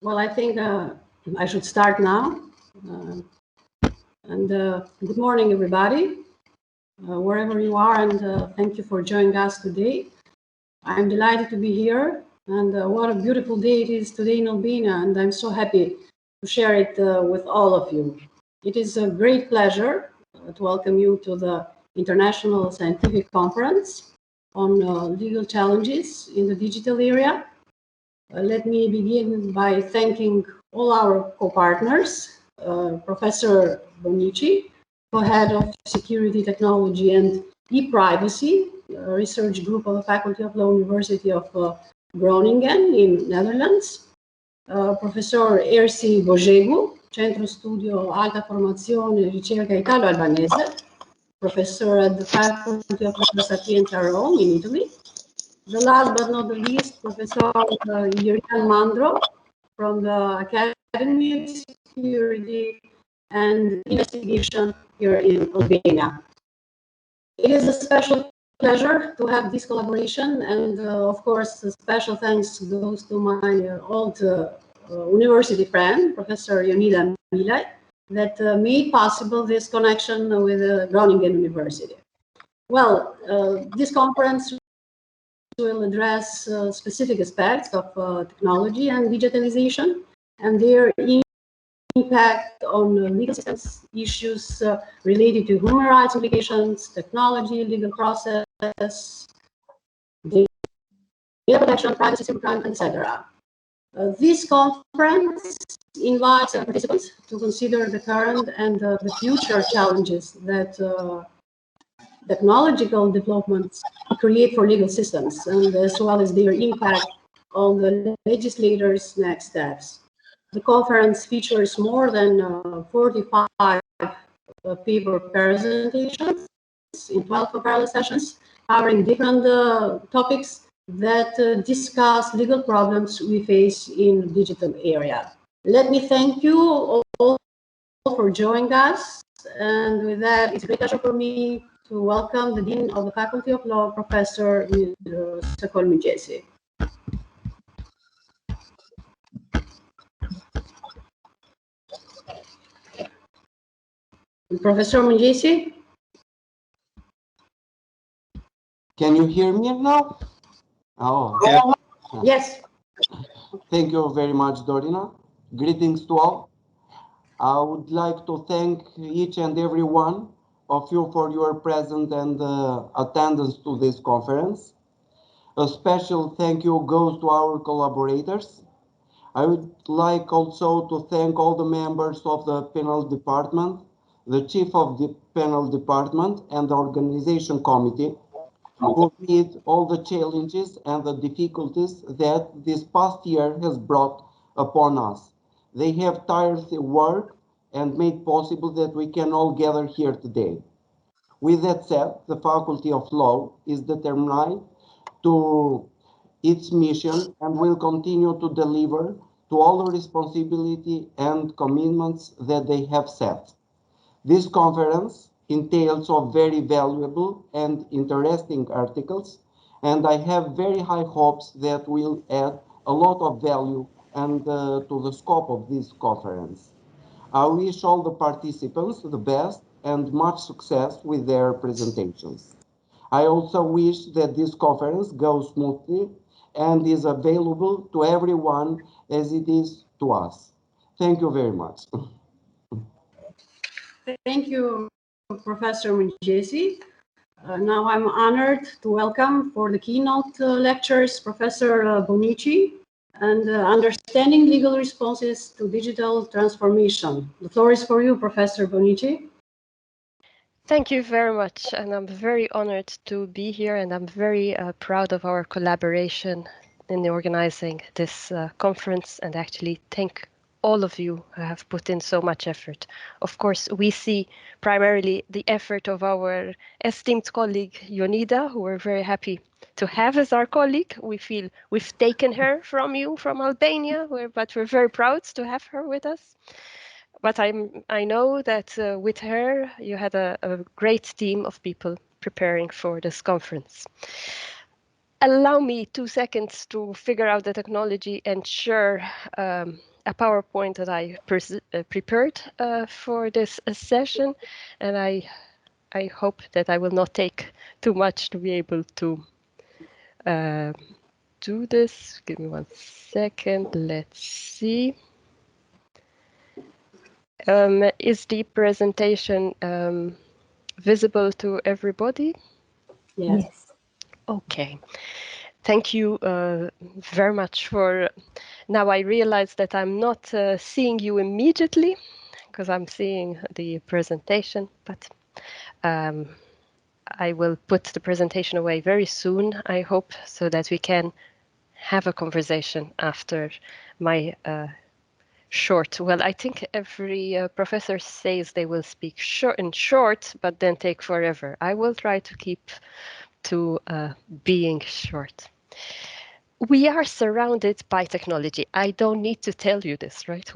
Well, I think I should start now. Good morning, everybody, wherever you are, and thank you for joining us today. I'm delighted to be here, and what a beautiful day it is today in Albania, and I'm so happy to share it with all of you. It is a great pleasure to welcome you to the International Scientific Conference on legal challenges in the digital area. Let me begin by thanking all our co-partners, Professor Bonnici, co-head of Security Technology and E-Privacy, research group of the Faculty of Law, University of Groningen in Netherlands, Professor Ersi Bojegu, Centro Studio Alta Formazione e Ricerca Italo-Albanese, professor at the Faculty of Letters Sapienza Rome in Italy. The last but not the least, Professor Jeanne Mandro from the Academy of Security and Investigation here in Albania. It is a special pleasure to have this collaboration, and of course, a special thanks goes to my old university friend, Professor Jonida Milaj, that made possible this connection with Groningen University. Well, this conference will address specific aspects of technology and digitalization and their impact on legal systems, issues related to human rights implications, technology, legal process, data protection, privacy, cybercrime, etc. This conference invites participants to consider the current and the future challenges that technological developments create for legal systems, and as well as their impact on the legislators' next steps. The conference features more than 45 paper presentations in 12 parallel sessions, covering different topics that discuss legal problems we face in the digital area. Let me thank you all for joining us, and with that, it's a great pleasure for me to welcome the Dean of the Faculty of Law, Professor Sokol Mëngjesi. Professor Mëngjesi? Can you hear me now? Oh, yeah. Yes. Thank you very much, Dorina. Greetings to all. I would like to thank each and every one of you for your presence and attendance to this conference. A special thank you goes to our collaborators. I would like also to thank all the members of the panel department, the chief of the panel department, and the organization committee who meet all the challenges and the difficulties that this past year has brought upon us. They have tirelessly worked and made possible that we can all gather here today. With that said, the Faculty of Law is determined to its mission and will continue to deliver to all the responsibility and commitments that they have set. This conference entails of very valuable and interesting articles, and I have very high hopes that will add a lot of value and to the scope of this conference. I wish all the participants the best and much success with their presentations. I also wish that this conference goes smoothly and is available to everyone as it is to us. Thank you very much. Thank you, Professor Mëngjesi. Now I'm honored to welcome for the keynote lectures Professor Bonnici and Understanding Legal Responses to Digital Transformation. The floor is for you, Professor Bonnici. Thank you very much, and I'm very honored to be here, and I'm very proud of our collaboration in organizing this conference, and actually thank all of you who have put in so much effort. Of course, we see primarily the effort of our esteemed colleague Jonida, who we're very happy to have as our colleague. We feel we've taken her from you, from Albania, but we're very proud to have her with us. But I know that with her, you had a great team of people preparing for this conference. allow me 2 seconds to figure out the technology and share a PowerPoint that I prepared for this session, and I hope that I will not take too much to be able to do this. Give me 1 second. Let's see. Is the presentation visible to everybody? Yes. Okay. Thank you very much for. Now I realize that I'm not seeing you immediately because I'm seeing the presentation, but I will put the presentation away very soon, I hope, so that we can have a conversation after my short. Well, I think every professor says they will speak short, but then take forever. I will try to keep to being short. We are surrounded by technology. I don't need to tell you this, right?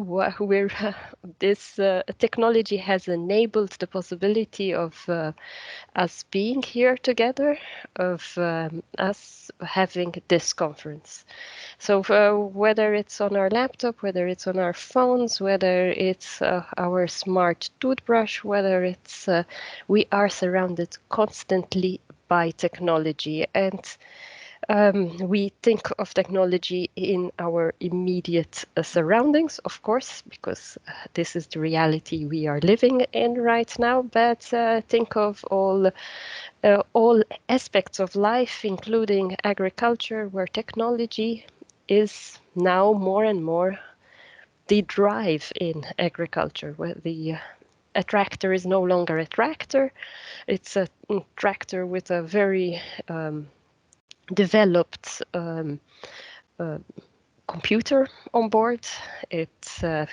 This technology has enabled the possibility of us being here together, of us having this conference. So whether it's on our laptop, whether it's on our phones, whether it's our smart toothbrush, whether it's we are surrounded constantly by technology, and we think of technology in our immediate surroundings, of course, because this is the reality we are living in right now. But think of all aspects of life, including agriculture, where technology is now more and more the drive in agriculture, where a tractor is no longer a tractor. It's a tractor with a very developed computer on board. It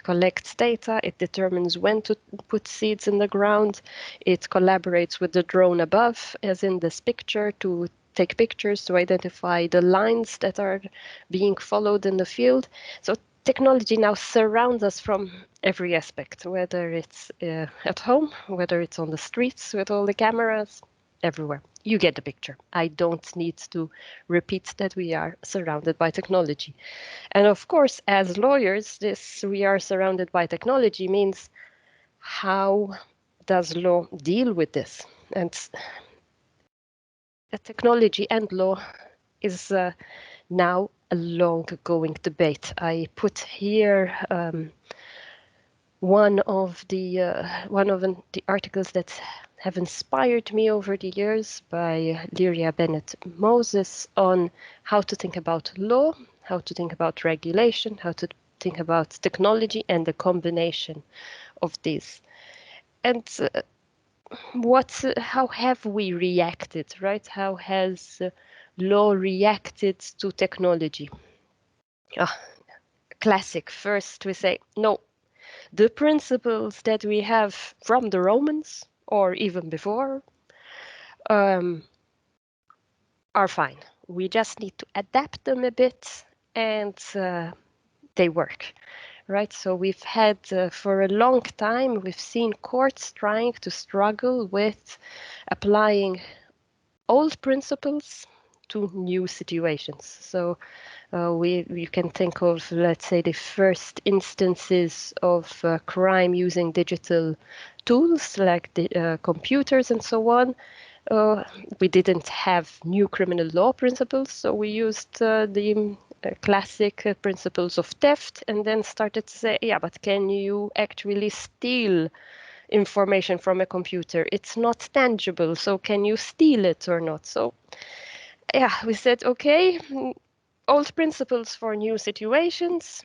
collects data. It determines when to put seeds in the ground. It collaborates with the drone above, as in this picture, to take pictures to identify the lines that are being followed in the field. So technology now surrounds us from every aspect, whether it's at home, whether it's on the streets with all the cameras, everywhere. You get the picture. I don't need to repeat that we are surrounded by technology. And of course, as lawyers, this we are surrounded by technology means how does law deal with this? And technology and law is now a long-going debate. I put here one of the articles that have inspired me over the years by Lyria Bennett Moses on how to think about law, how to think about regulation, how to think about technology and the combination of these. And how have we reacted, right? How has law reacted to technology? Classic. First, we say, no, the principles that we have from the Romans or even before are fine. We just need to adapt them a bit and they work, right? So we've had for a long time, we've seen courts trying to struggle with applying old principles to new situations. So you can think of, let's say, the first instances of crime using digital tools like the computers and so on. We didn't have new criminal law principles, so we used the classic principles of theft and then started to say, yeah, but can you actually steal information from a computer? It's not tangible, so can you steal it or not? So yeah, we said, okay, old principles for new situations,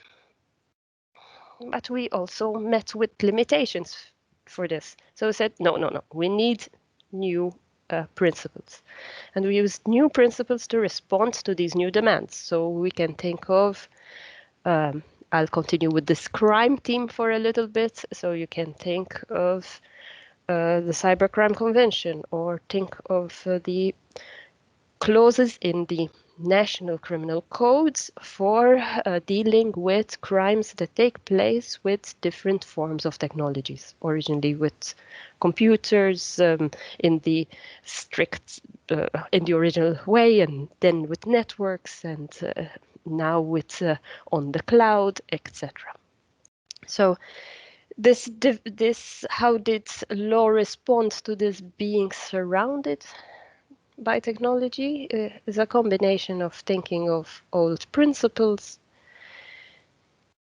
but we also met with limitations for this. So we said, no, we need new principles. And we used new principles to respond to these new demands. So we can think of, I'll continue with this crime theme for a little bit. So you can think of the Cybercrime Convention or think of the clauses in the national criminal codes for dealing with crimes that take place with different forms of technologies, originally with computers in the strict, in the original way, and then with networks, and now with on the cloud, etc. So how did law respond to this being surrounded by technology? Is a combination of thinking of old principles,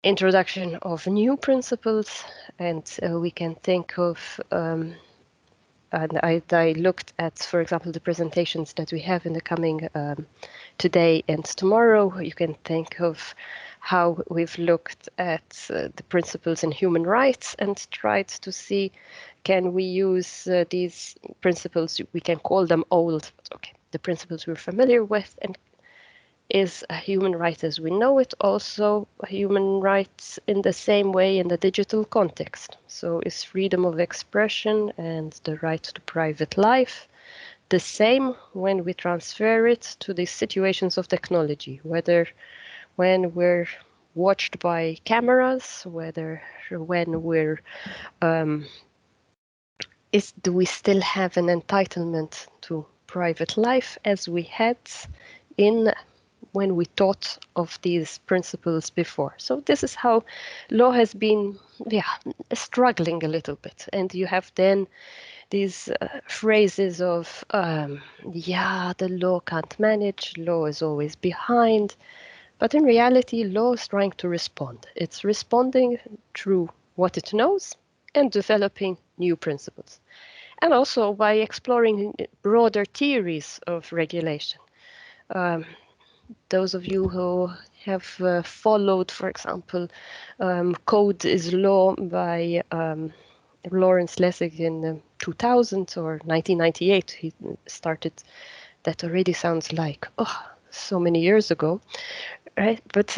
introduction of new principles, and we can think of and I looked at, for example, the presentations that we have in the coming today and tomorrow. You can think of how we've looked at the principles in human rights and tried to see, can we use these principles, we can call them old, but okay, the principles we're familiar with, and is a human right as we know it also a human rights in the same way in the digital context? So is freedom of expression and the right to private life the same when we transfer it to the situations of technology, whether when we're watched by cameras, whether when we're do we still have an entitlement to private life as we had in when we thought of these principles before? So this is how law has been, struggling a little bit. And you have then these phrases of, the law can't manage, law is always behind. But in reality, law is trying to respond. It's responding through what it knows and developing new principles. And also by exploring broader theories of regulation. Those of you who have followed, for example, Code is Law by Lawrence Lessig in 2000 or 1998. He started, that already sounds like, so many years ago, right? But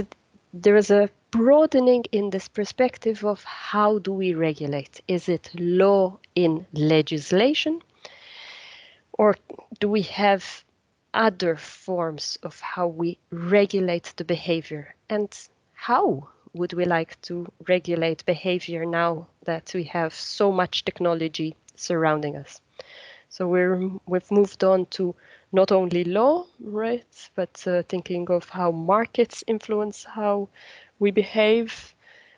there is a broadening in this perspective of how do we regulate? Is it law in legislation? Or do we have other forms of how we regulate the behavior? And how would we like to regulate behavior now that we have so much technology surrounding us? So we've moved on to not only law, right, but thinking of how markets influence how we behave,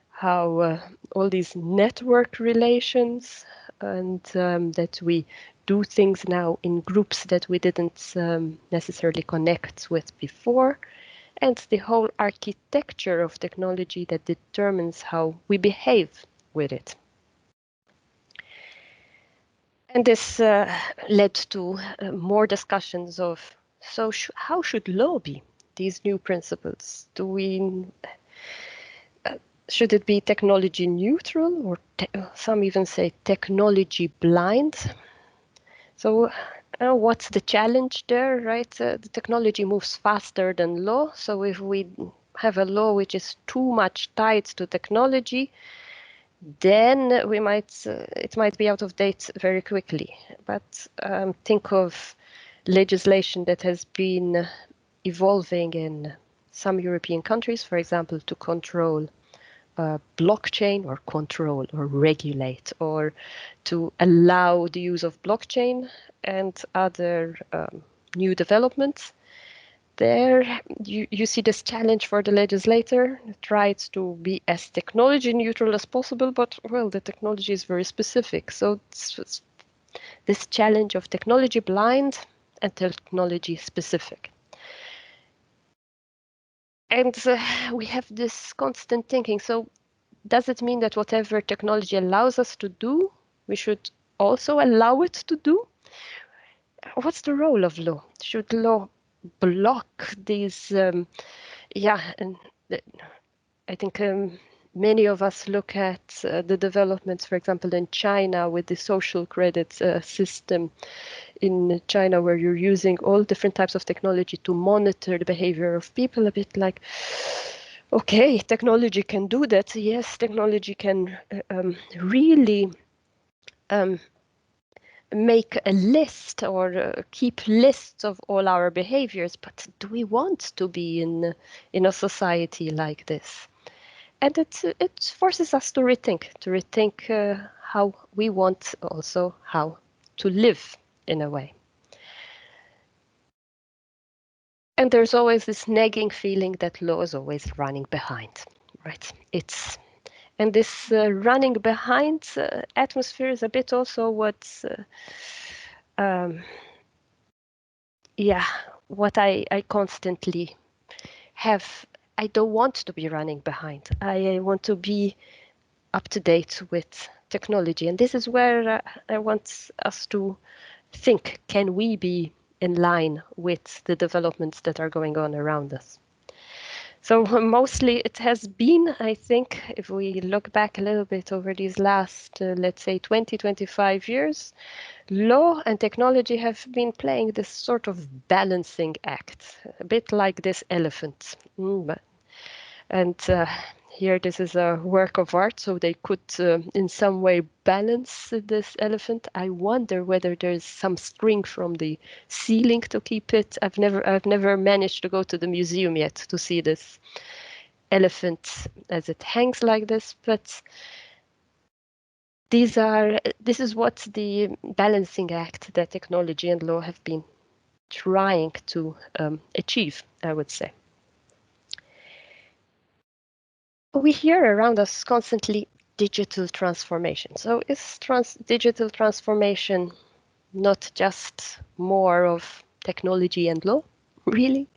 how all these network relations, and that we do things now in groups that we didn't necessarily connect with before, and the whole architecture of technology that determines how we behave with it. And this led to more discussions of, so how should law be? These new principles, should it be technology neutral, or some even say technology blind? So what's the challenge there, right? The technology moves faster than law. So if we have a law which is too much tied to technology, then it might be out of date very quickly. But think of legislation that has been evolving in some European countries, for example, to control blockchain, or control or regulate, or to allow the use of blockchain and other new developments. There you see this challenge for the legislator. It tries to be as technology neutral as possible, but well, the technology is very specific. So it's this challenge of technology blind and technology specific. And we have this constant thinking. So does it mean that whatever technology allows us to do, we should also allow it to do? What's the role of law? Should law block these? And I think many of us look at the developments, for example, in China with the social credit system in China, where you're using all different types of technology to monitor the behavior of people, a bit like, okay, technology can do that. Yes, technology can really make a list or keep lists of all our behaviors, but do we want to be in a society like this? And it forces us to rethink how we want also how to live in a way. And there's always this nagging feeling that law is always running behind, right? And this running behind atmosphere is a bit also what I constantly have. I don't want to be running behind. I want to be up to date with technology. And this is where I want us to think, can we be in line with the developments that are going on around us? So mostly it has been, I think, if we look back a little bit over these last, let's say, 20, 25 years, law and technology have been playing this sort of balancing act, a bit like this elephant. And here this is a work of art, so they could in some way balance this elephant. I wonder whether there's some string from the ceiling to keep it. I've never managed to go to the museum yet to see this elephant as it hangs like this, but this is what the balancing act that technology and law have been trying to achieve, I would say. We hear around us constantly digital transformation. So is digital transformation not just more of technology and law? Really?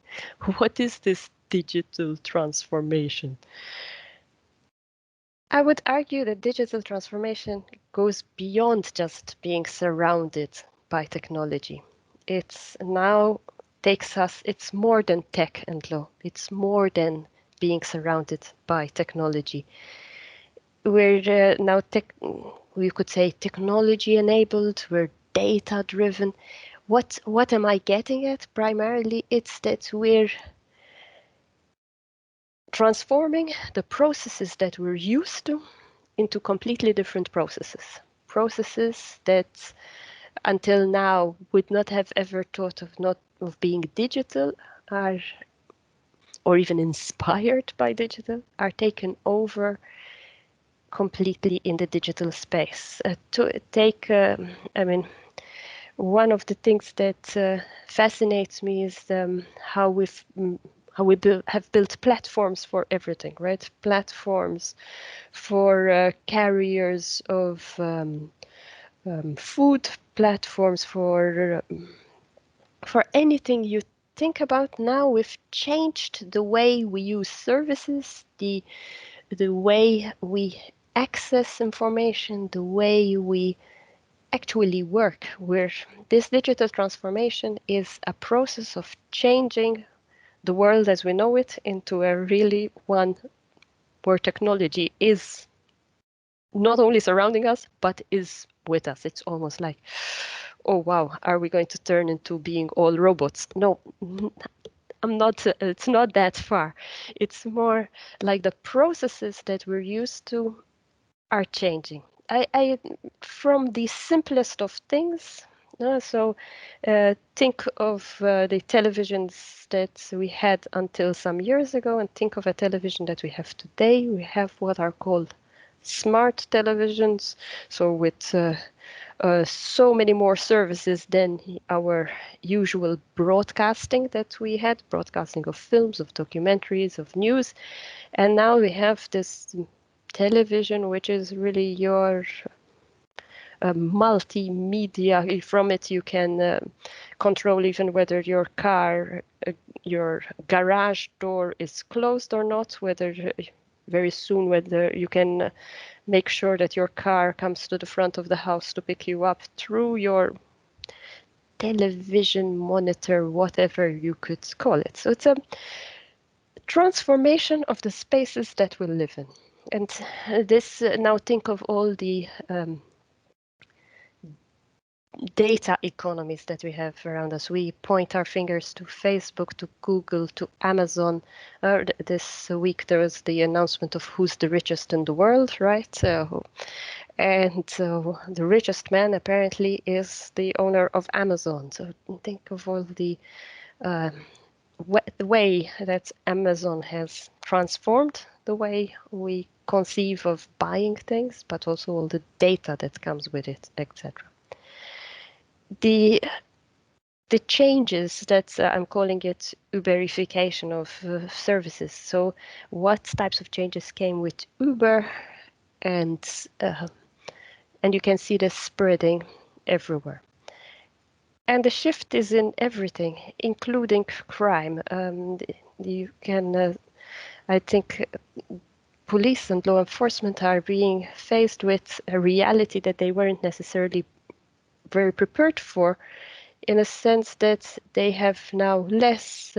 What is this digital transformation? I would argue that digital transformation goes beyond just being surrounded by technology. It's now takes us, it's more than tech and law. It's more than being surrounded by technology. We're now we could say technology enabled, we're data driven. What am I getting at? Primarily, it's that we're transforming the processes that we're used to into completely different processes. Processes that until now would not have ever thought of being digital are, or even inspired by digital, are taken over completely in the digital space. To take, one of the things that fascinates me is how we have built platforms for everything, right? Platforms for carriers of food, platforms for anything you think about. Now we've changed the way we use services, the way we access information, the way we actually work. Where this digital transformation is a process of changing the world as we know it into a really one where technology is not only surrounding us, but is with us. It's almost like, oh wow, are we going to turn into being all robots? No, I'm not. It's not that far. It's more like the processes that we're used to are changing. I from the simplest of things. Think of the televisions that we had until some years ago, and think of a television that we have today. We have what are called smart televisions, so with so many more services than our usual broadcasting that we had, broadcasting of films, of documentaries, of news. And now we have this television, which is really your multimedia. From it, you can control even whether your car, your garage door is closed or not, whether very soon, whether you can make sure that your car comes to the front of the house to pick you up through your television monitor, whatever you could call it. So it's a transformation of the spaces that we live in. And this, now think of all the data economies that we have around us. We point our fingers to Facebook, to Google, to Amazon. This week there was the announcement of who's the richest in the world, right? And the richest man apparently is the owner of Amazon. So think of all the way that Amazon has transformed the way we conceive of buying things, but also all the data that comes with it, etc. The changes that I'm calling it Uberification of services. So what types of changes came with Uber, and you can see this spreading everywhere. And the shift is in everything, including crime. You can, I think, police and law enforcement are being faced with a reality that they weren't necessarily very prepared for, in a sense that they have now less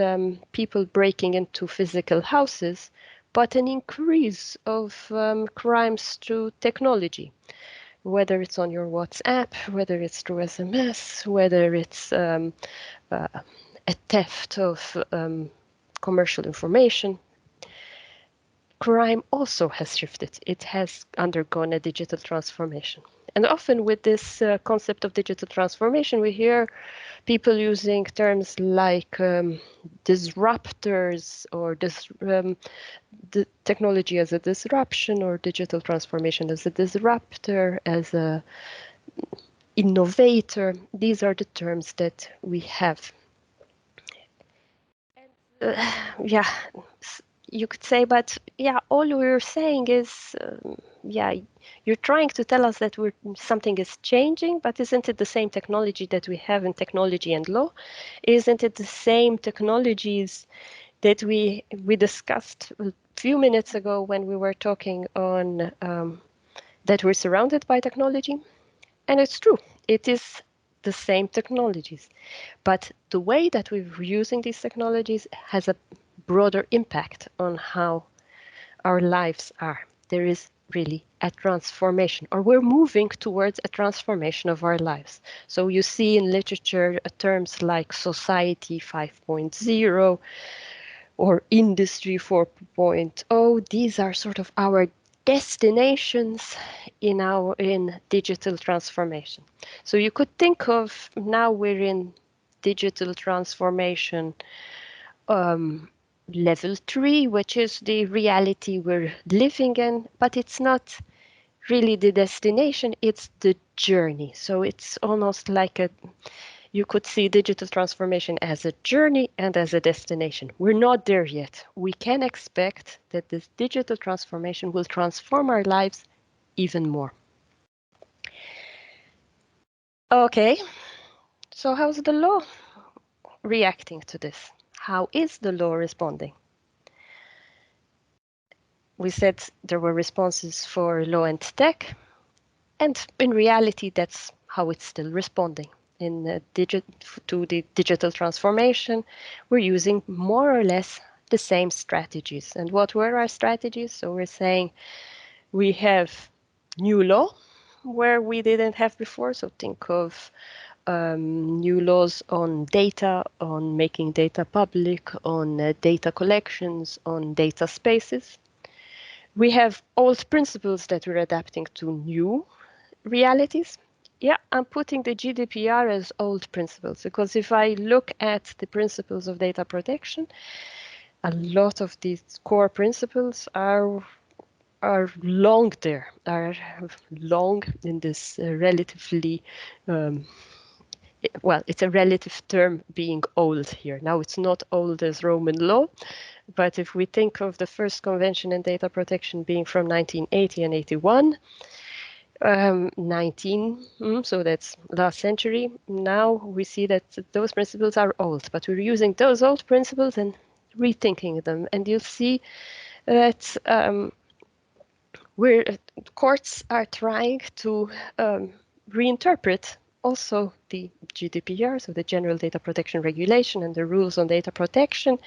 people breaking into physical houses, but an increase of crimes through technology, whether it's on your WhatsApp, whether it's through SMS, whether it's a theft of commercial information. Crime also has shifted. It has undergone a digital transformation. And often with this concept of digital transformation, we hear people using terms like disruptors, or the technology as a disruption, or digital transformation as a disruptor, as a innovator. These are the terms that we have. Yeah, you could say, but yeah, all we're saying is, yeah, you're trying to tell us that something is changing, but isn't it the same technology that we have in technology and law? Isn't it the same technologies that we discussed a few minutes ago when we were talking on that we're surrounded by technology? And it's true, it is the same technologies, but the way that we're using these technologies has a broader impact on how our lives are. There is really a transformation, or we're moving towards a transformation of our lives. So you see in literature terms like society 5.0 or industry 4.0. These are sort of our destinations in digital transformation. So you could think of, now we're in digital transformation level 3, which is the reality we're living in, but it's not really the destination, it's the journey. So it's almost like you could see digital transformation as a journey and as a destination. We're not there yet. We can expect that this digital transformation will transform our lives even more. Okay, so how's the law reacting to this? How is the law responding? We said there were responses for law and tech, and in reality, that's how it's still responding. To the digital transformation, we're using more or less the same strategies. And what were our strategies? So we're saying we have new law where we didn't have before. So think of new laws on data, on making data public, on data collections, on data spaces. We have old principles that we're adapting to new realities. Yeah, I'm putting the GDPR as old principles, because if I look at the principles of data protection, a lot of these core principles are long there, are long in this relatively, well, it's a relative term being old here. Now it's not old as Roman law, but if we think of the first convention in data protection being from 1980 and 81, 19, so that's last century. Now we see that those principles are old, but we're using those old principles and rethinking them. And you'll see that courts are trying to reinterpret also the GDPR, so the General Data Protection Regulation, and the rules on data protection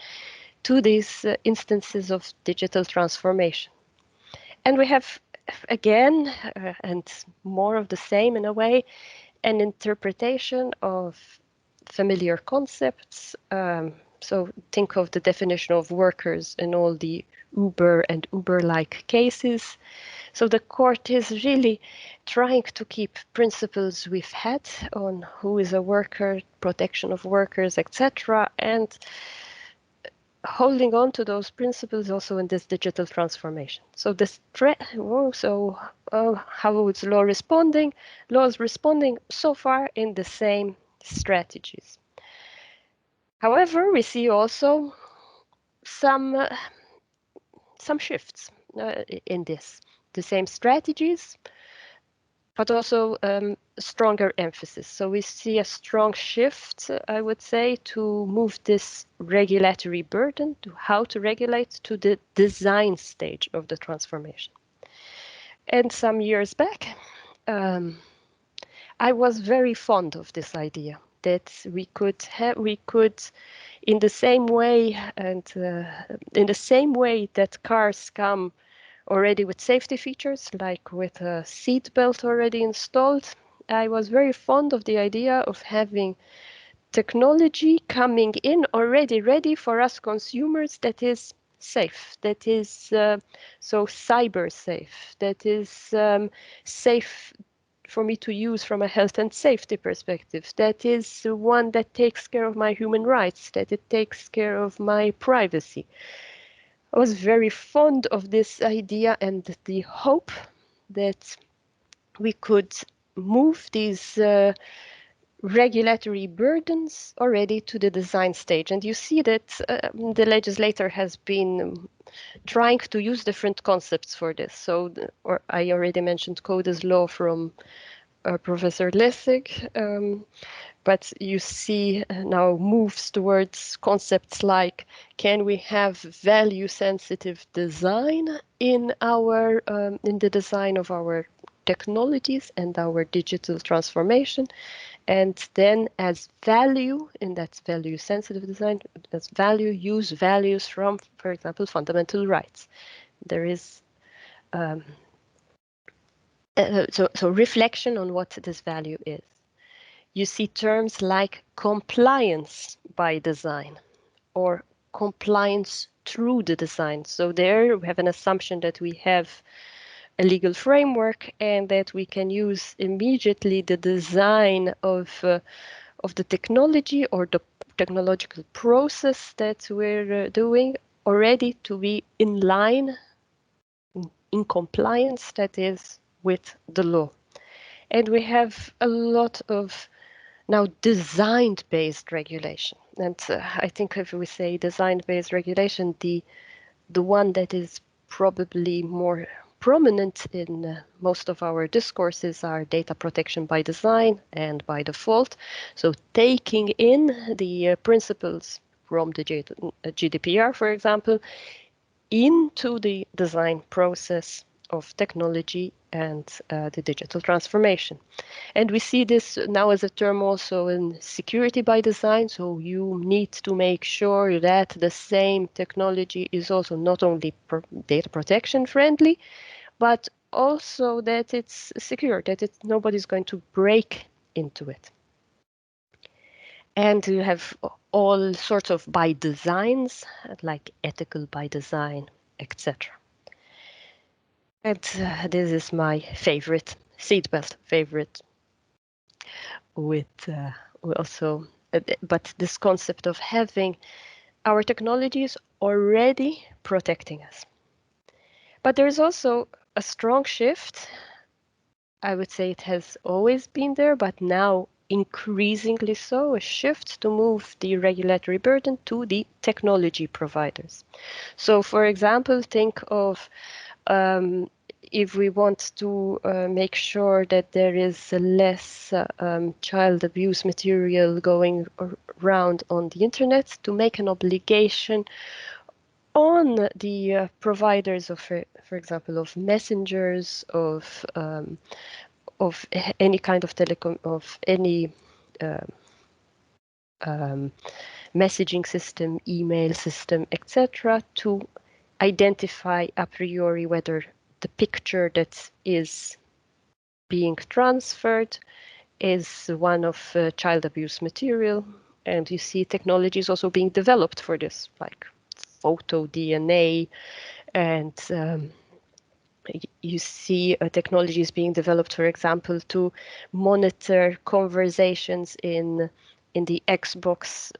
to these instances of digital transformation. And we have, again, and more of the same in a way, an interpretation of familiar concepts. So think of the definition of workers in all the Uber and Uber-like cases. So the court is really trying to keep principles we've had on who is a worker, protection of workers, etc., and holding on to those principles also in this digital transformation. So this how is law responding? Law is responding so far in the same strategies. However, we see also some shifts in this. The same strategies, but also stronger emphasis. So we see a strong shift, I would say, to move this regulatory burden to how to regulate to the design stage of the transformation. And some years back, I was very fond of this idea that we could, in the same way, and in the same way that cars come already with safety features, like with a seat belt already installed, I was very fond of the idea of having technology coming in already ready for us consumers that is safe, that is so cyber safe, that is safe for me to use from a health and safety perspective, that is one that takes care of my human rights, that it takes care of my privacy. I was very fond of this idea and the hope that we could move these regulatory burdens already to the design stage. And you see that the legislator has been trying to use different concepts for this. So, I already mentioned code as law from Professor Lessig, but you see now moves towards concepts like, can we have value-sensitive design in our in the design of our technologies and our digital transformation? And then as value, in that value-sensitive design, as value, use values from, for example, fundamental rights. There is so reflection on what this value is. You see terms like compliance by design or compliance through the design. So there we have an assumption that we have a legal framework and that we can use immediately the design of the technology or the technological process that we're doing already to be in line, in compliance, that is, with the law. And we have a lot of now design-based regulation. And I think if we say design-based regulation, the one that is probably more prominent in most of our discourses are data protection by design and by default. So taking in the principles from the GDPR, for example, into the design process of technology and the digital transformation. And we see this now as a term also in security by design. So you need to make sure that the same technology is also not only data protection friendly, but also that it's secure, that nobody's going to break into it. And you have all sorts of by designs, like ethical by design, etc. And this is my favorite seatbelt, with also, but this concept of having our technologies already protecting us. But there's also a strong shift. I would say it has always been there, but now increasingly so, a shift to move the regulatory burden to the technology providers. So, for example, think of if we want to make sure that there is less child abuse material going around on the internet, to make an obligation on the providers of, for example, of messengers, of any kind of telecom, of any messaging system, email system, etc., to identify a priori whether the picture that is being transferred is one of child abuse material. And you see technology is also being developed for this, like photo DNA and You see technologies being developed, for example, to monitor conversations in the Xbox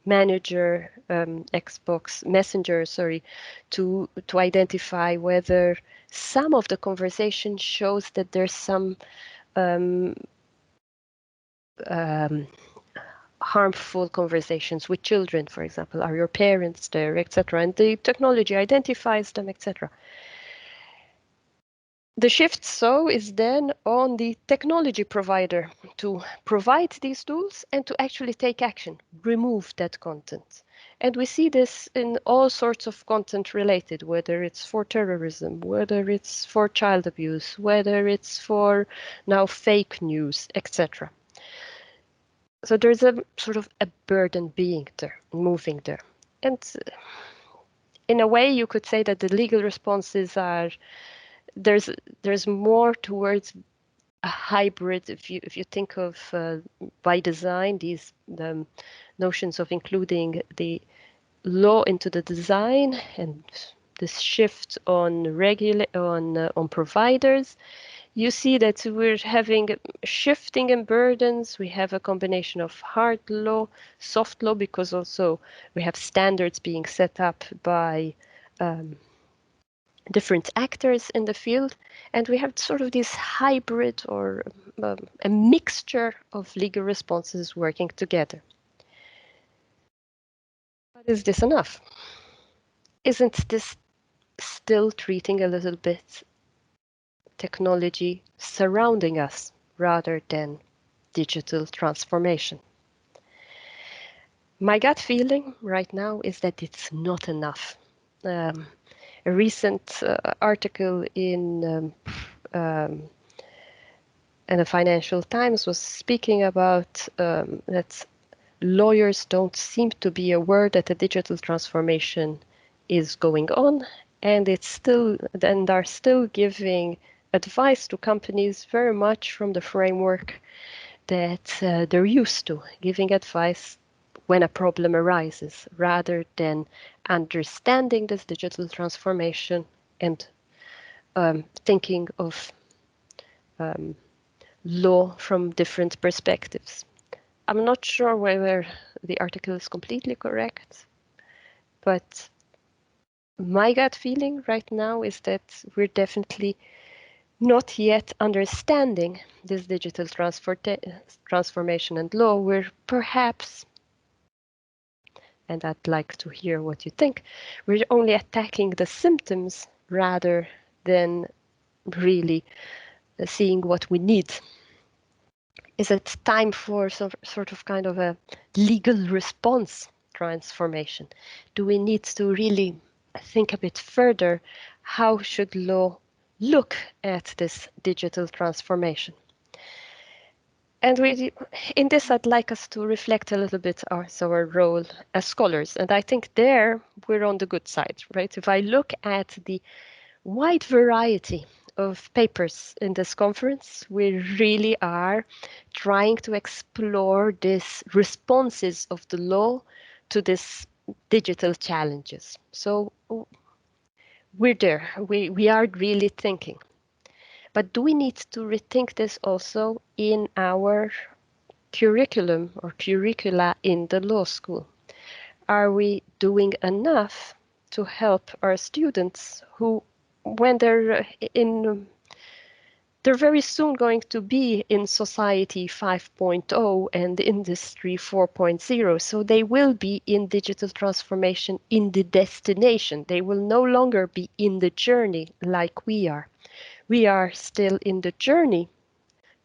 Xbox Messenger, sorry, to identify whether some of the conversation shows that there's some harmful conversations with children, for example. Are your parents there, etc.? And the technology identifies them, etc. The shift so is then on the technology provider to provide these tools and to actually take action, remove that content. And we see this in all sorts of content related, whether it's for terrorism, whether it's for child abuse, whether it's for now fake news, etc. So there's a sort of a burden being there, moving there. And in a way, you could say that the legal responses are there's more towards a hybrid. If you think of by design these notions of including the law into the design and this shift on on providers, you see that we're having shifting in burdens. We have a combination of hard law, soft law, because also we have standards being set up by different actors in the field, and we have sort of this hybrid or a mixture of legal responses working together. But is this enough? Isn't this still treating a little bit technology surrounding us rather than digital transformation? My gut feeling right now is that it's not enough. A recent article in the Financial Times was speaking about that lawyers don't seem to be aware that a digital transformation is going on, and are still giving advice to companies very much from the framework that they're used to, giving advice when a problem arises, rather than understanding this digital transformation and thinking of law from different perspectives. I'm not sure whether the article is completely correct, but my gut feeling right now is that we're definitely not yet understanding this digital transformation and law. We're perhaps, and I'd like to hear what you think, we're only attacking the symptoms rather than really seeing what we need. Is it time for some sort of kind of a legal response transformation? Do we need to really think a bit further? How should law look at this digital transformation? And in this, I'd like us to reflect a little bit our role as scholars. And I think there we're on the good side, right? If I look at the wide variety of papers in this conference, we really are trying to explore these responses of the law to these digital challenges. So we're there. We are really thinking. But do we need to rethink this also in our curriculum or curricula in the law school? Are we doing enough to help our students who, when they're very soon going to be in society 5.0 and industry 4.0, so they will be in digital transformation in the destination. They will no longer be in the journey like we are. We are still in the journey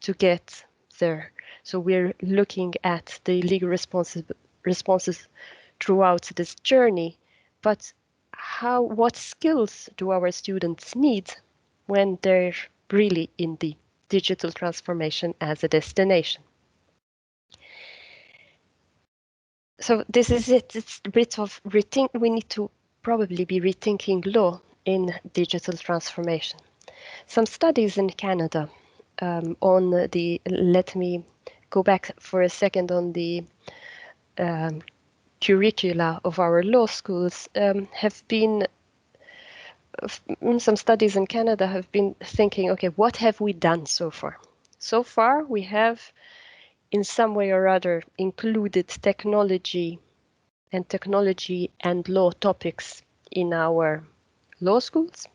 to get there. So we're looking at the legal responses throughout this journey, but what skills do our students need when they're really in the digital transformation as a destination? So this is it. It's a bit of rethink. We need to probably be rethinking law in digital transformation. Some studies in Canada on the, let me go back for a second on the curricula of our law schools have been some studies in Canada have been thinking, okay, what have we done so far? So far, we have, in some way or other, included technology and law topics in our law schools.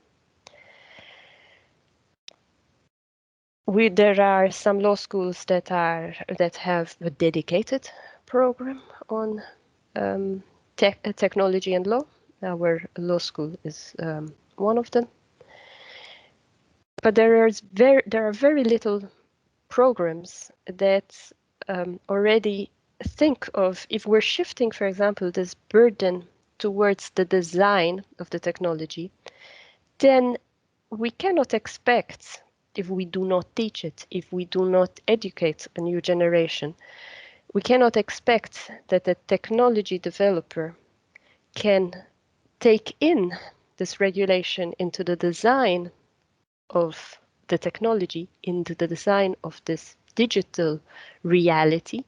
There are some law schools that have a dedicated program on technology and law. Our law school is one of them. But there are very little programs that already think of, if we're shifting, for example, this burden towards the design of the technology, then we cannot expect, if we do not teach it, if we do not educate a new generation, we cannot expect that a technology developer can take in this regulation into the design of the technology, into the design of this digital reality,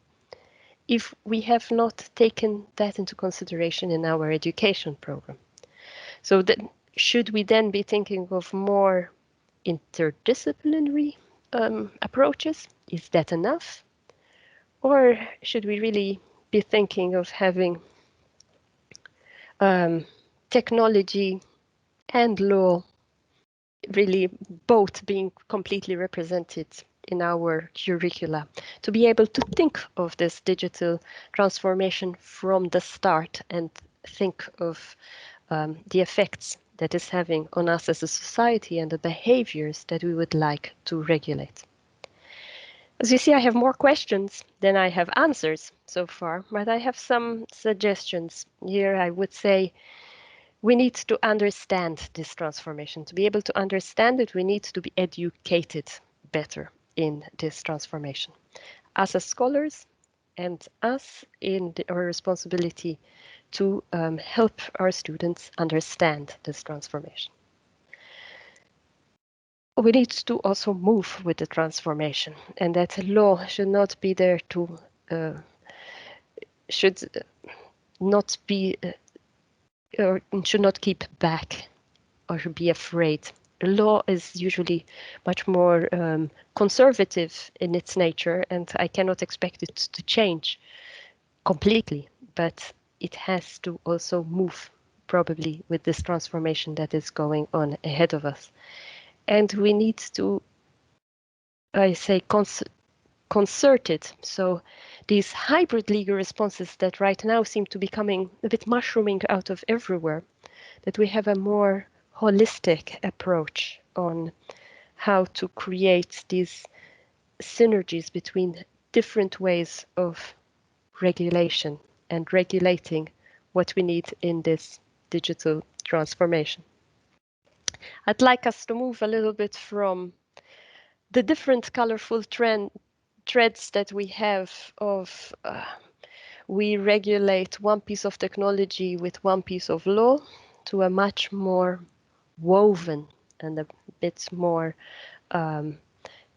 if we have not taken that into consideration in our education program. So should we then be thinking of more interdisciplinary approaches? Is that enough? Or should we really be thinking of having technology and law really both being completely represented in our curricula, to be able to think of this digital transformation from the start and think of the effects that is having on us as a society and the behaviors that we would like to regulate. As you see, I have more questions than I have answers so far, but I have some suggestions. Here I would say we need to understand this transformation. To be able to understand it, we need to be educated better in this transformation. Us as scholars and us in our responsibility to help our students understand this transformation. We need to also move with the transformation, and that law should not be there to should not keep back or be afraid. Law is usually much more conservative in its nature, and I cannot expect it to change completely, but it has to also move probably with this transformation that is going on ahead of us. And we need to, I say, concert it. So these hybrid legal responses that right now seem to be coming a bit mushrooming out of everywhere, that we have a more holistic approach on how to create these synergies between different ways of regulation and regulating what we need in this digital transformation. I'd like us to move a little bit from the different colorful threads that we have of we regulate one piece of technology with one piece of law to a much more woven and a bit more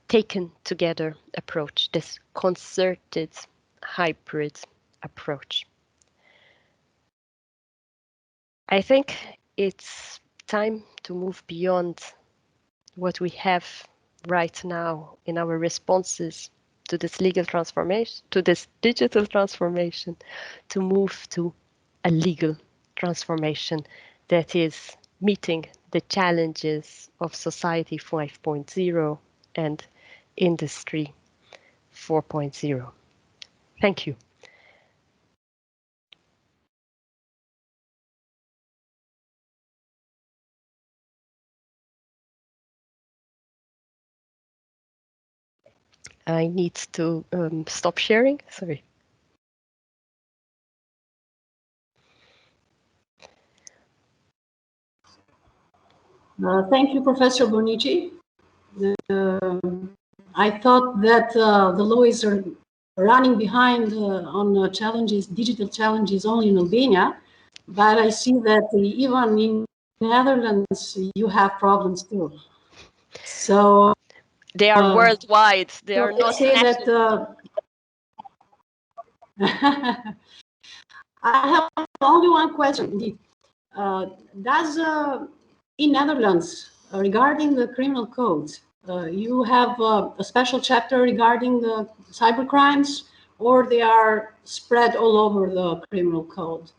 taken together approach, this concerted hybrid approach. I think it's time to move beyond what we have right now in our responses to this legal transformation, to this digital transformation, to move to a legal transformation that is meeting the challenges of society 5.0 and industry 4.0. Thank you. I need to stop sharing. Sorry. Thank you, Professor Bonnici. I thought that the law is running behind on challenges, digital challenges only in Albania, but I see that even in Netherlands you have problems too. So they are worldwide. They are not say national. That I have only one question. Indeed, does in Netherlands, regarding the criminal code, you have a special chapter regarding the cybercrimes, or they are spread all over the criminal code?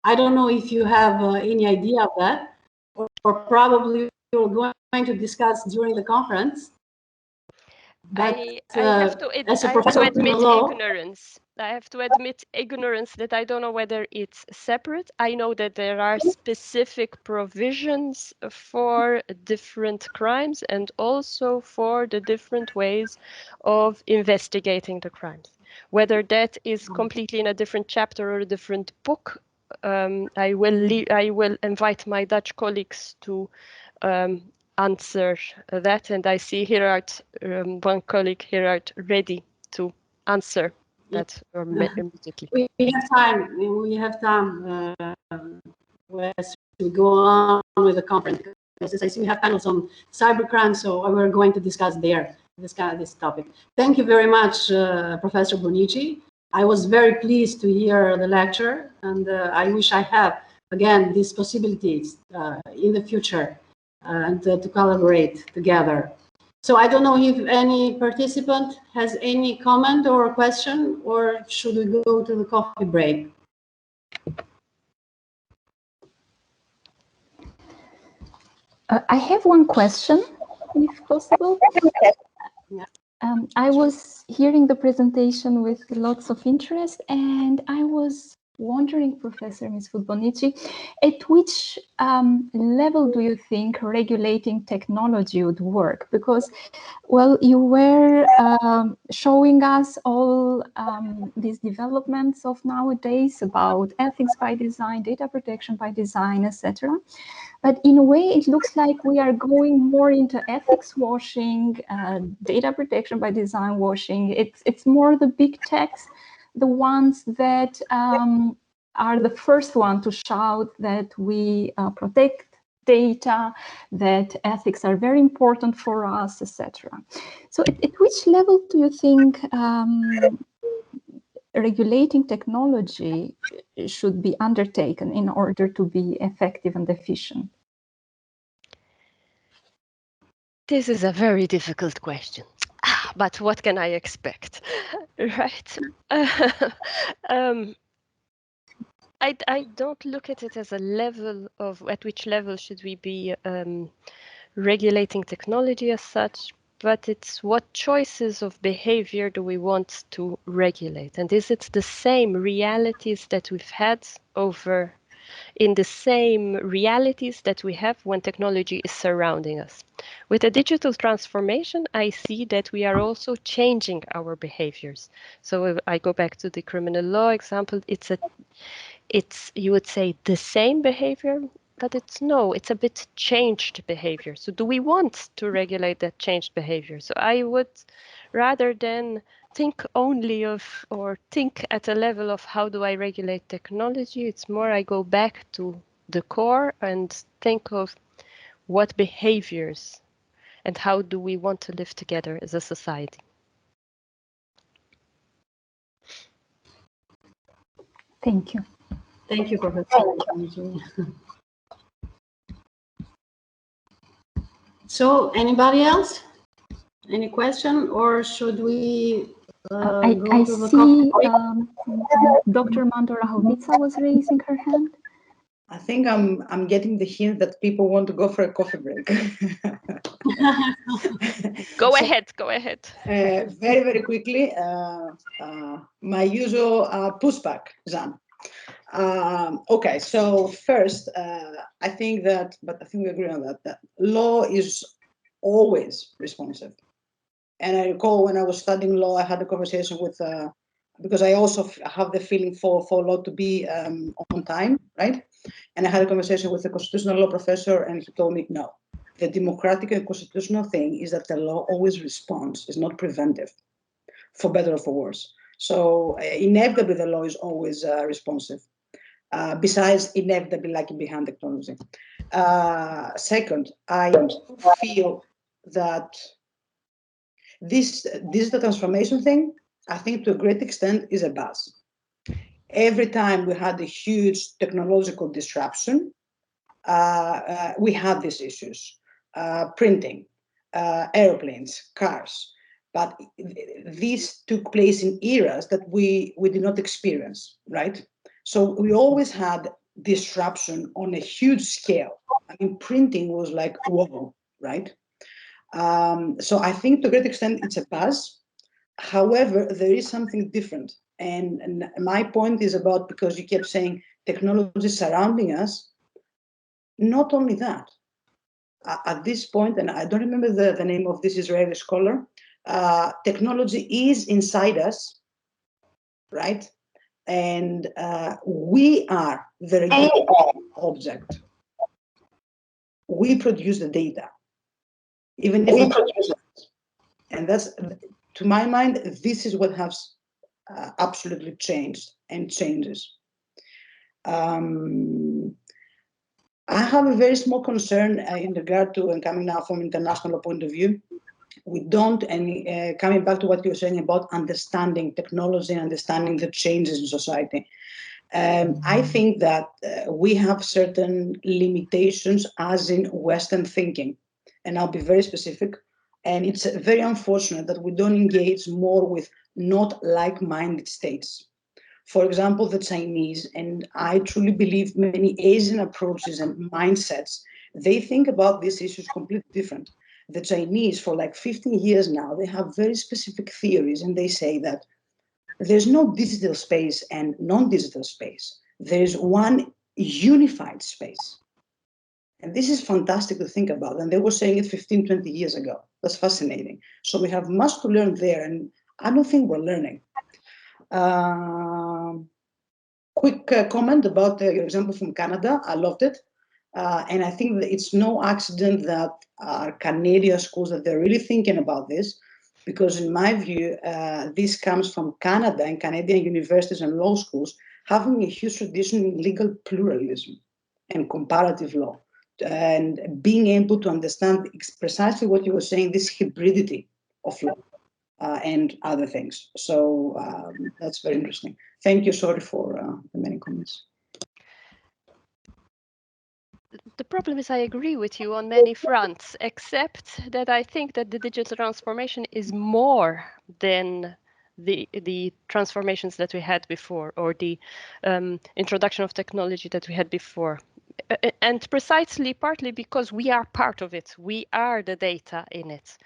I don't know if you have any idea of that, or probably you're going to discuss during the conference. But I have to as a professor of criminal law, ignorance. I have to admit ignorance that I don't know whether it's separate. I know that there are specific provisions for different crimes and also for the different ways of investigating the crimes. Whether that is completely in a different chapter or a different book, I will invite my Dutch colleagues to answer that, and I see Gerard, one colleague, Gerard, ready to answer that immediately. we have time. We have time as we go on with the conference. Because I see we have panels on cybercrime, so we're going to discuss there this topic. Thank you very much, Professor Bonnici. I was very pleased to hear the lecture, and I wish I have again these possibilities in the future and to collaborate together. So I don't know if any participant has any comment or question, or should we go to the coffee break? I have one question, if possible. Yeah. I was hearing the presentation with lots of interest, and I was wondering, Professor Mifsud Bonnici, at which level do you think regulating technology would work? Because, well, you were showing us all these developments of nowadays about ethics by design, data protection by design, etc. But in a way, it looks like we are going more into ethics washing, data protection by design washing. It's more the big techs, the ones that are the first one to shout that we protect data, that ethics are very important for us, etc. So at which level do you think regulating technology should be undertaken in order to be effective and efficient? This is a very difficult question, but what can I expect, right? I don't look at it as a level of at which level should we be regulating technology as such, but it's what choices of behavior do we want to regulate, and is it the same realities that we've had over in the same realities that we have when technology is surrounding us. With a digital transformation, I see that we are also changing our behaviors. So if I go back to the criminal law example, it's you would say the same behavior, but it's a bit changed behavior. So do we want to regulate that changed behavior? So I would, rather than think only of or think at a level of how do I regulate technology, it's more I go back to the core and think of what behaviors and how do we want to live together as a society. Thank you. Thank you, Professor. So, anybody else? Any question, or should we I go to the see coffee? Dr. Mandora Hovica was raising her hand. I think I'm getting the hint that people want to go for a coffee break. Go ahead. Very, very quickly, my usual pushback, Jeanne. Okay, so first, I think we agree on that law is always responsive. And I recall when I was studying law, I had a conversation with, because I also have the feeling for law to be on time, right? And I had a conversation with a constitutional law professor, and he told me, no, the democratic and constitutional thing is that the law always responds, it's not preventive, for better or for worse. So inevitably, the law is always responsive. Besides inevitably lagging behind technology. Second, I feel that this digital transformation thing, I think to a great extent is a buzz. Every time we had a huge technological disruption, we had these issues, printing, airplanes, cars, but these took place in eras that we did not experience, right? So we always had disruption on a huge scale. I mean, printing was like, whoa, right? So I think to a great extent it's a buzz. However, there is something different. And my point is about, because you kept saying technology surrounding us, not only that, at this point, and I don't remember the name of this Israeli scholar, technology is inside us, right? And we are the regulating object. We produce the data, even if we produce it. And that's, to my mind, this is what has absolutely changed and changes. I have a very small concern in regard to, and coming now from international point of view, we don't, and coming back to what you were saying about understanding technology and understanding the changes in society. I think that we have certain limitations as in Western thinking, and I'll be very specific. And it's very unfortunate that we don't engage more with not like-minded states. For example, the Chinese, and I truly believe many Asian approaches and mindsets, they think about these issues completely different. The Chinese, for like 15 years now, they have very specific theories, and they say that there's no digital space and non-digital space. There's one unified space. And this is fantastic to think about. And they were saying it 15, 20 years ago. That's fascinating. So we have much to learn there, and I don't think we're learning. Quick comment about your example from Canada. I loved it. And I think that it's no accident that our Canadian schools, that they're really thinking about this, because in my view, this comes from Canada and Canadian universities and law schools having a huge tradition in legal pluralism and comparative law, and being able to understand precisely what you were saying, this hybridity of law and other things. So that's very interesting. Thank you. Sorry for the many comments. The problem is I agree with you on many fronts, except that I think that the digital transformation is more than the transformations that we had before, or the introduction of technology that we had before. And precisely partly because we are part of it. We are the data in it.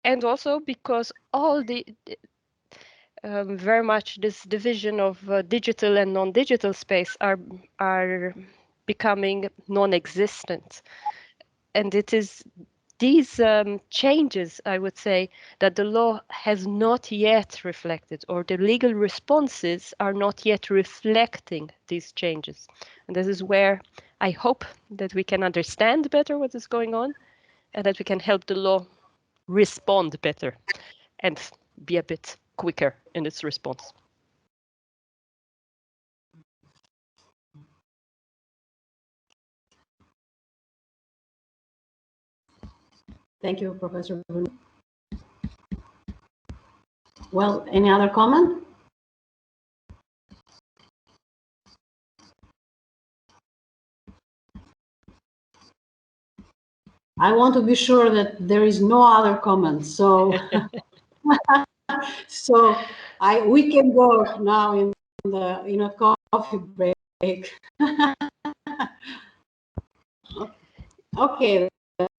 And also because all the very much this division of digital and non-digital space are becoming non-existent. And it is these changes, I would say, that the law has not yet reflected, or the legal responses are not yet reflecting these changes. And this is where I hope that we can understand better what is going on, and that we can help the law respond better and be a bit quicker in its response. Thank you, Professor Bruno. Well, any other comment? I want to be sure that there is no other comment. So, we can go now in the coffee break. Okay,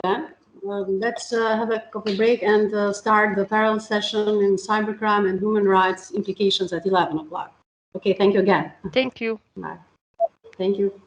then let's have a coffee break and start the parallel session in cybercrime and human rights implications at 11 o'clock. Okay, thank you again. Thank you. Bye. Thank you.